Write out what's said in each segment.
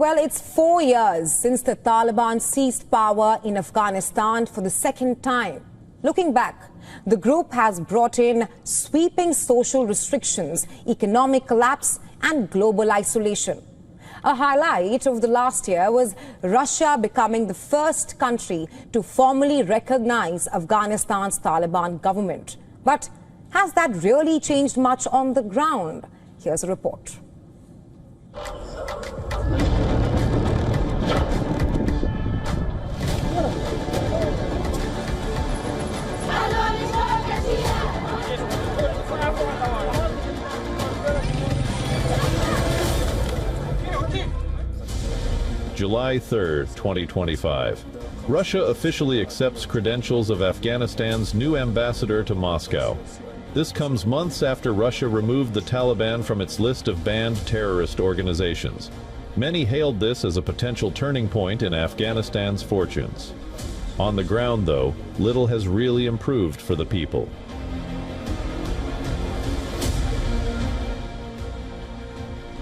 Well, it's 4 years since the Taliban seized power in Afghanistan for the second time. Looking back, the group has brought in sweeping social restrictions, economic collapse and global isolation. A highlight of the last year was Russia becoming the first country to formally recognize Afghanistan's Taliban government. But has that really changed much on the ground? Here's a report. July 3, 2025. Russia officially accepts credentials of Afghanistan's new ambassador to Moscow. This comes months after Russia removed the Taliban from its list of banned terrorist organizations. Many hailed this as a potential turning point in Afghanistan's fortunes. On the ground, though, little has really improved for the people.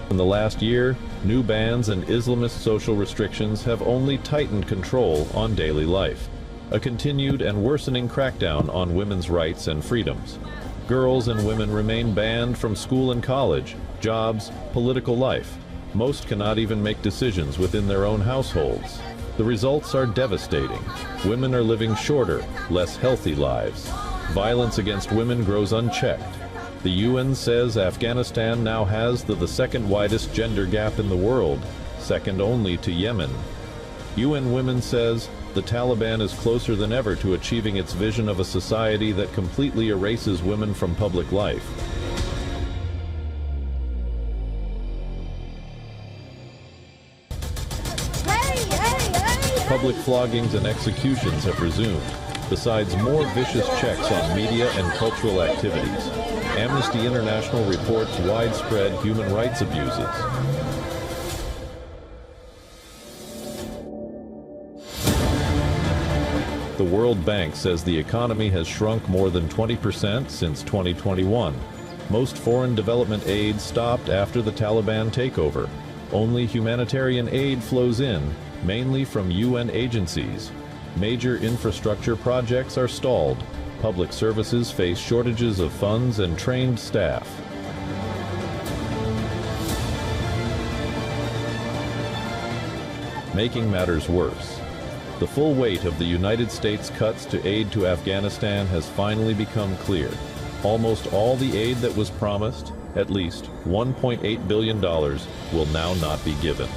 In the last year, new bans and Islamist social restrictions have only tightened control on daily life. A continued and worsening crackdown on women's rights and freedoms. Girls and women remain banned from school and college, jobs, political life. Most cannot even make decisions within their own households. The results are devastating. Women are living shorter, less healthy lives. Violence against women grows unchecked. The UN says Afghanistan now has the second widest gender gap in the world, second only to Yemen. UN Women says the Taliban is closer than ever to achieving its vision of a society that completely erases women from public life. Public floggings and executions have resumed, besides more vicious checks on media and cultural activities. Amnesty International reports widespread human rights abuses. The World Bank says the economy has shrunk more than 20% since 2021. Most foreign development aid stopped after the Taliban takeover. Only humanitarian aid flows in, mainly from UN agencies. Major infrastructure projects are stalled. Public services face shortages of funds and trained staff. Making matters worse, the full weight of the United States cuts to aid to Afghanistan has finally become clear. Almost all the aid that was promised, at least $1.8 billion, will now not be given.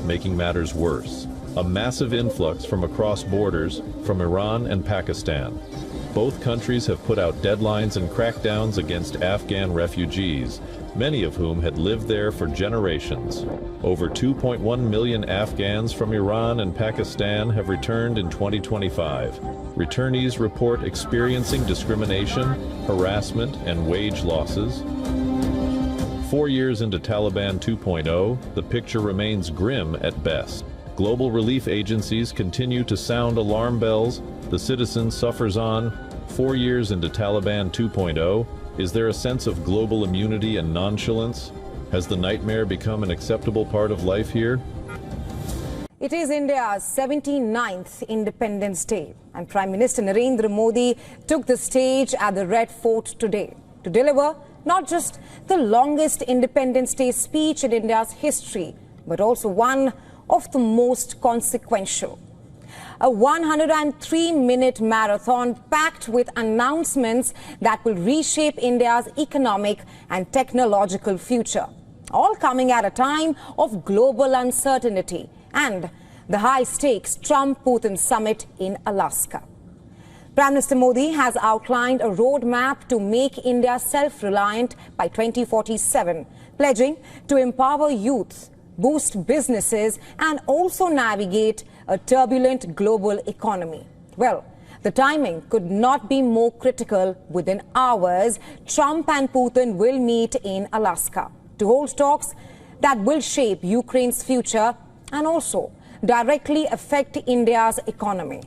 Making matters worse, a massive influx from across borders from Iran and Pakistan. Both countries have put out deadlines and crackdowns against Afghan refugees, many of whom had lived there for generations. Over 2.1 million Afghans from Iran and Pakistan have returned in 2025. Returnees report experiencing discrimination, harassment, and wage losses. 4 years into Taliban 2.0, the picture remains grim at best. Global relief agencies continue to sound alarm bells. The citizen suffers on. 4 years into Taliban 2.0, is there a sense of global immunity and nonchalance? Has the nightmare become an acceptable part of life here? It is India's 79th Independence Day, and Prime Minister Narendra Modi took the stage at the Red Fort today to deliver not just the longest Independence Day speech in India's history, but also one of the most consequential. A 103-minute marathon packed with announcements that will reshape India's economic and technological future, all coming at a time of global uncertainty and the high-stakes Trump-Putin summit in Alaska. Prime Minister Modi has outlined a roadmap to make India self-reliant by 2047, pledging to empower youth, boost businesses, and also navigate a turbulent global economy. Well, the timing could not be more critical. Within hours, Trump and Putin will meet in Alaska to hold talks that will shape Ukraine's future and also directly affect India's economy.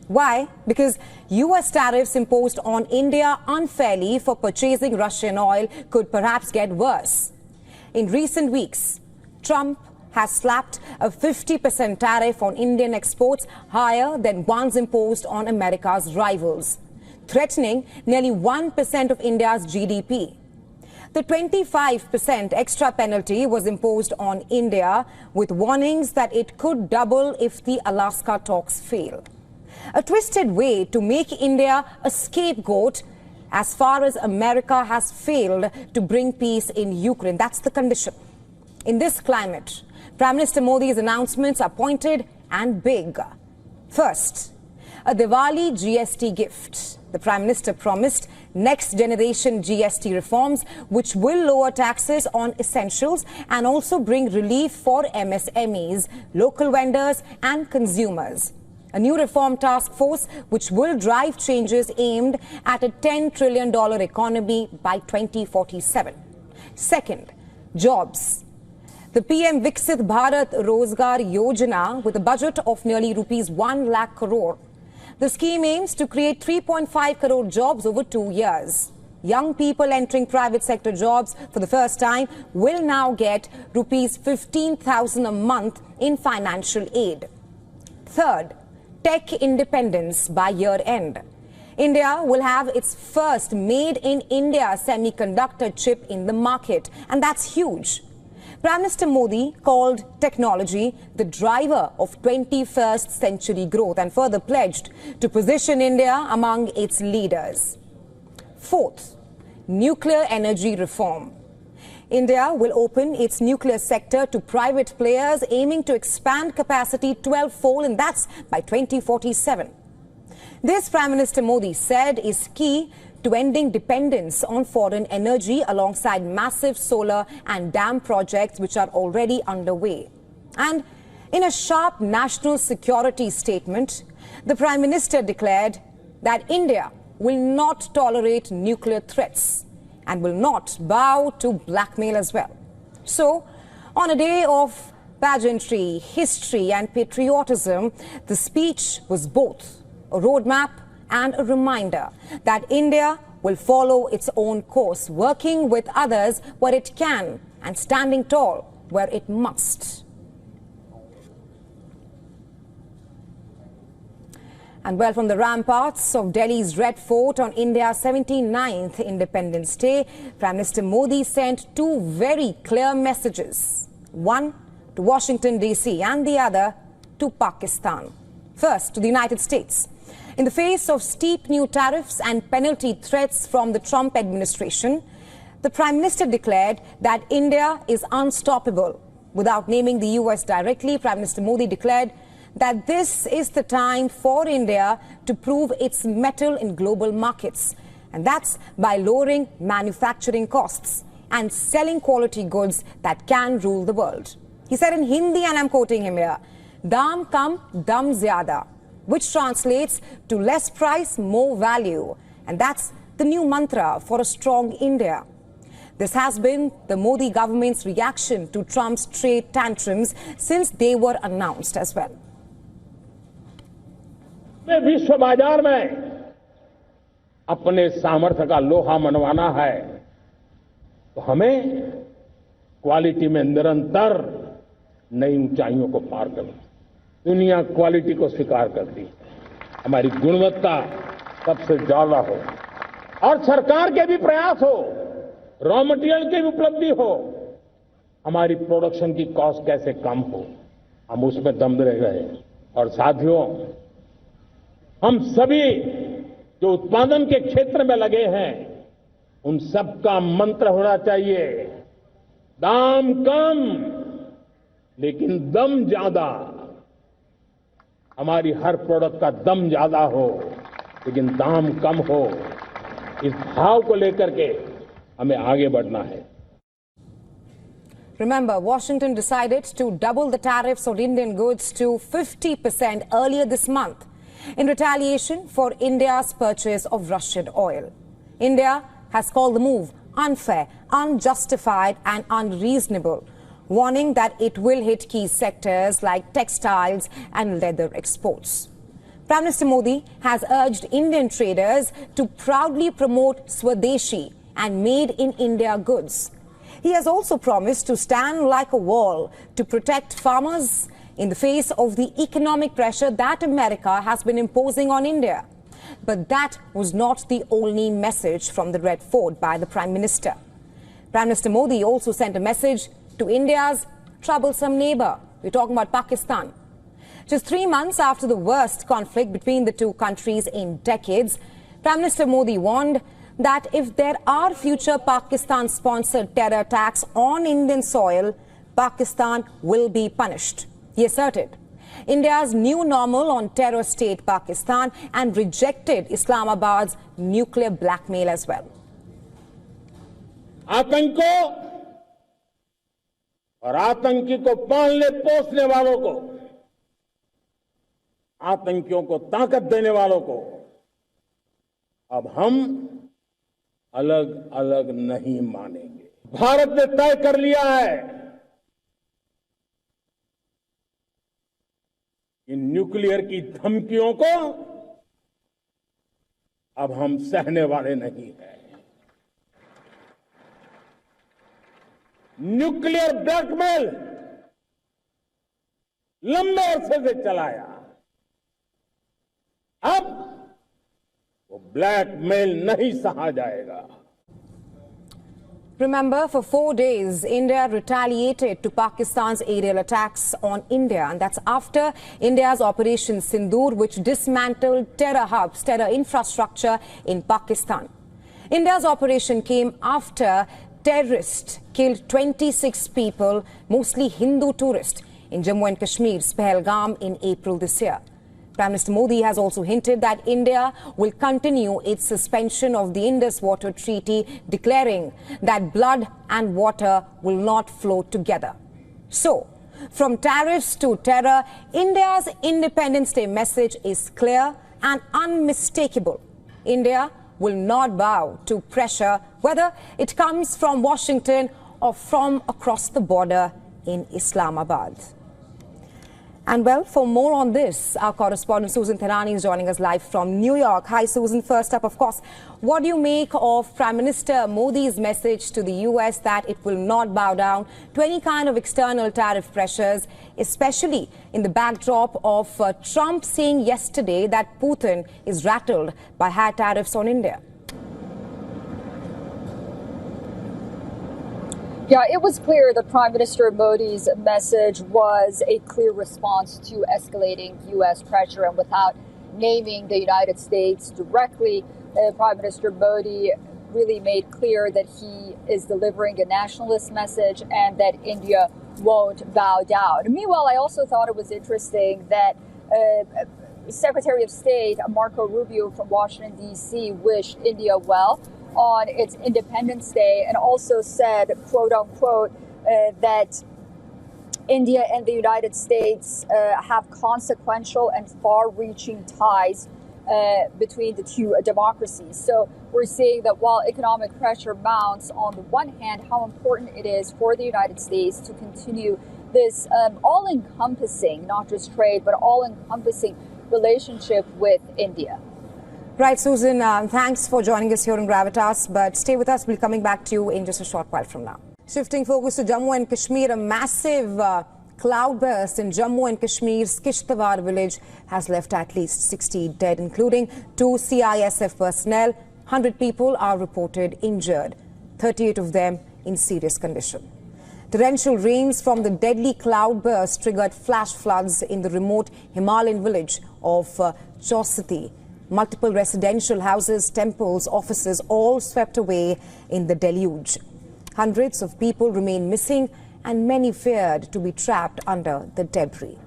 Why? Because US tariffs imposed on India unfairly for purchasing Russian oil could perhaps get worse. In recent weeks, Trump has slapped a 50% tariff on Indian exports, higher than ones imposed on America's rivals, threatening nearly 1% of India's GDP. The 25% extra penalty was imposed on India, with warnings that it could double if the Alaska talks fail. A twisted way to make India a scapegoat as far as America has failed to bring peace in Ukraine. That's the condition. In this climate, Prime Minister Modi's announcements are pointed and big. First, a Diwali GST gift. The Prime Minister promised next generation GST reforms, which will lower taxes on essentials and also bring relief for MSMEs, local vendors and consumers. A new reform task force which will drive changes aimed at a $10 trillion economy by 2047. Second, jobs. The PM Viksit Bharat Rozgar Yojana with a budget of nearly rupees 1 lakh crore. The scheme aims to create 3.5 crore jobs over 2 years. Young people entering private sector jobs for the first time will now get rupees 15,000 a month in financial aid. Third, tech independence by year end. India will have its first made in India semiconductor chip in the market, and that's huge. Prime Minister Modi called technology the driver of 21st century growth and further pledged to position India among its leaders. Fourth, nuclear energy reform. India will open its nuclear sector to private players, aiming to expand capacity 12-fold, and that's by 2047. This, Prime Minister Modi said, is key to ending dependence on foreign energy alongside massive solar and dam projects which are already underway. And in a sharp national security statement, the Prime Minister declared that India will not tolerate nuclear threats and will not bow to blackmail as well. So, on a day of pageantry, history and patriotism, the speech was both a roadmap and a reminder that India will follow its own course, working with others where it can and standing tall where it must. And well, from the ramparts of Delhi's Red Fort on India's 79th Independence Day, Prime Minister Modi sent two very clear messages. One to Washington, D.C. and the other to Pakistan. First, to the United States. In the face of steep new tariffs and penalty threats from the Trump administration, the Prime Minister declared that India is unstoppable. Without naming the U.S. directly, Prime Minister Modi declared that this is the time for India to prove its mettle in global markets. And that's by lowering manufacturing costs and selling quality goods that can rule the world. He said in Hindi, and I'm quoting him here, "Daam kam, dam zyada," which translates to less price, more value. And that's the new mantra for a strong India. This has been the Modi government's reaction to Trump's trade tantrums since they were announced as well. विश्व बाजार में अपने सामर्थ्य का लोहा मनवाना है तो हमें क्वालिटी में निरंतर नई ऊंचाइयों को पार करना। दुनिया क्वालिटी को स्वीकार करती है, हमारी गुणवत्ता सबसे ज्यादा हो और सरकार के भी प्रयास हो, रॉ मटेरियल की भी उपलब्धि हो, हमारी प्रोडक्शन की कॉस्ट कैसे कम हो, हम उसमें दम रह गए। और साथियों, हम सभी जो उत्पादन के क्षेत्र में लगे हैं, उन सबका मंत्र होना चाहिए, दाम कम लेकिन दम ज्यादा। हमारी हर प्रोडक्ट का दम ज्यादा हो लेकिन दाम कम हो, इस भाव को लेकर के हमें आगे बढ़ना है। Remember, Washington decided to double the tariffs on Indian goods to 50% earlier this month in retaliation for India's purchase of Russian oil. India has called the move unfair, unjustified and unreasonable, warning that it will hit key sectors like textiles and leather exports. Prime Minister Modi has urged Indian traders to proudly promote Swadeshi and made in India goods. He has also promised to stand like a wall to protect farmers in the face of the economic pressure that America has been imposing on India. But that was not the only message from the Red Fort by the Prime Minister. Prime Minister Modi also sent a message to India's troublesome neighbor. We're talking about Pakistan. Just 3 months after the worst conflict between the two countries in decades, Prime Minister Modi warned that if there are future Pakistan-sponsored terror attacks on Indian soil, Pakistan will be punished. He asserted India's new normal on terror state Pakistan and rejected Islamabad's nuclear blackmail as well. आतंकों और आतंकी को पालने पोसने वालों को, आतंकियों को ताकत देने वालों को अब हम अलग अलग नहीं मानेंगे। भारत ने तय कर लिया है कि न्यूक्लियर की धमकियों को अब हम सहने वाले नहीं हैं। न्यूक्लियर ब्लैकमेल लंबे अरसे से चलाया, अब वो ब्लैकमेल नहीं सहा जाएगा। Remember, for 4 days, India retaliated to Pakistan's aerial attacks on India. And that's after India's Operation Sindoor, which dismantled terror hubs, terror infrastructure in Pakistan. India's operation came after terrorists killed 26 people, mostly Hindu tourists, in Jammu and Kashmir's Pahalgam in April this year. Prime Minister Modi has also hinted that India will continue its suspension of the Indus Water Treaty, declaring that blood and water will not flow together. So, from tariffs to terror, India's Independence Day message is clear and unmistakable. India will not bow to pressure, whether it comes from Washington or from across the border in Islamabad. And well, for more on this, our correspondent Susan Therani is joining us live from New York. Hi, Susan. First up, of course, what do you make of Prime Minister Modi's message to the U.S. that it will not bow down to any kind of external tariff pressures, especially in the backdrop of Trump saying yesterday that Putin is rattled by high tariffs on India? Yeah, it was clear that Prime Minister Modi's message was a clear response to escalating U.S. pressure. And without naming the United States directly, Prime Minister Modi really made clear that he is delivering a nationalist message and that India won't bow down. Meanwhile, I also thought it was interesting that Secretary of State Marco Rubio from Washington, D.C. wished India well on its Independence Day and also said, quote unquote, that India and the United States have consequential and far-reaching ties between the two democracies. So we're seeing that while economic pressure mounts on the one hand, how important it is for the United States to continue this all-encompassing, not just trade, but all-encompassing relationship with India. Right, Susan, thanks for joining us here on Gravitas, but stay with us. We'll be coming back to you in just a short while from now. Shifting focus to Jammu and Kashmir, a massive cloudburst in Jammu and Kashmir's Kishtawar village has left at least 60 dead, including 2 CISF personnel. 100 people are reported injured, 38 of them in serious condition. Torrential rains from the deadly cloudburst triggered flash floods in the remote Himalayan village of Chausati. Multiple residential houses, temples, offices, all swept away in the deluge. Hundreds of people remain missing and many feared to be trapped under the debris.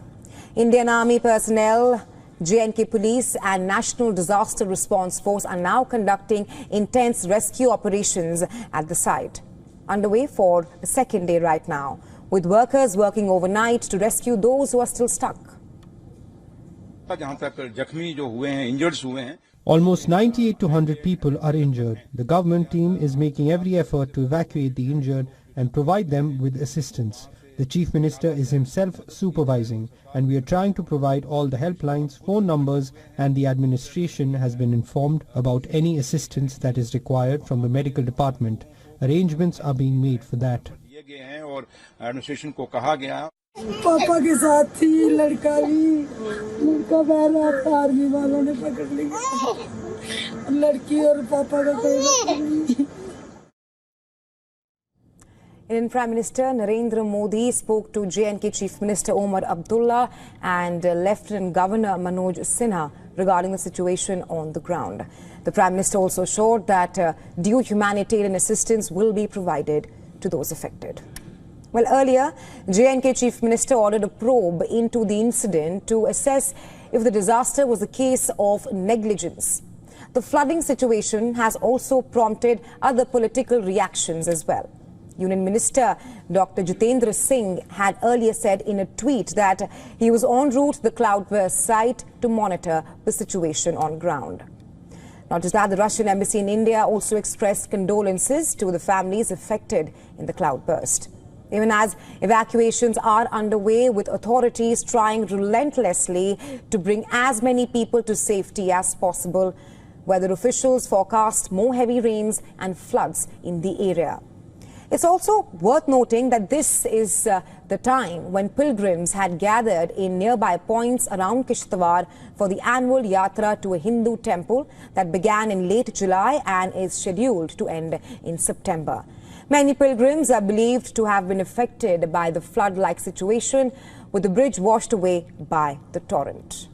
Indian Army personnel, J&K Police and National Disaster Response Force are now conducting intense rescue operations at the site. Underway for the second day right now, with workers working overnight to rescue those who are still stuck. Almost 98 to 100 people are injured. The government team is making every effort to evacuate the injured and provide them with assistance. The Chief Minister is himself supervising, and we are trying to provide all the helplines, phone numbers, and the administration has been informed about any assistance that is required from the medical department. Arrangements are being made for that. पापा के साथ थी लड़का बहरा army वालों ने पकड़ लिया लड़की और पापा का कोई नहीं. Indian Prime Minister Narendra Modi spoke to J&K Chief Minister Omar Abdullah and Lieutenant Governor Manoj Sinha regarding the situation on the ground. The Prime Minister also assured that due humanitarian assistance will be provided to those affected. Well, earlier, J&K Chief Minister ordered a probe into the incident to assess if the disaster was a case of negligence. The flooding situation has also prompted other political reactions as well. Union Minister Dr. Jitendra Singh had earlier said in a tweet that he was en route to the cloudburst site to monitor the situation on ground. Not just that, the Russian embassy in India also expressed condolences to the families affected in the cloudburst. Even as evacuations are underway, with authorities trying relentlessly to bring as many people to safety as possible, weather officials forecast more heavy rains and floods in the area. It's also worth noting that this is the time when pilgrims had gathered in nearby points around Kishtwar for the annual Yatra to a Hindu temple that began in late July and is scheduled to end in September. Many pilgrims are believed to have been affected by the flood-like situation, with the bridge washed away by the torrent.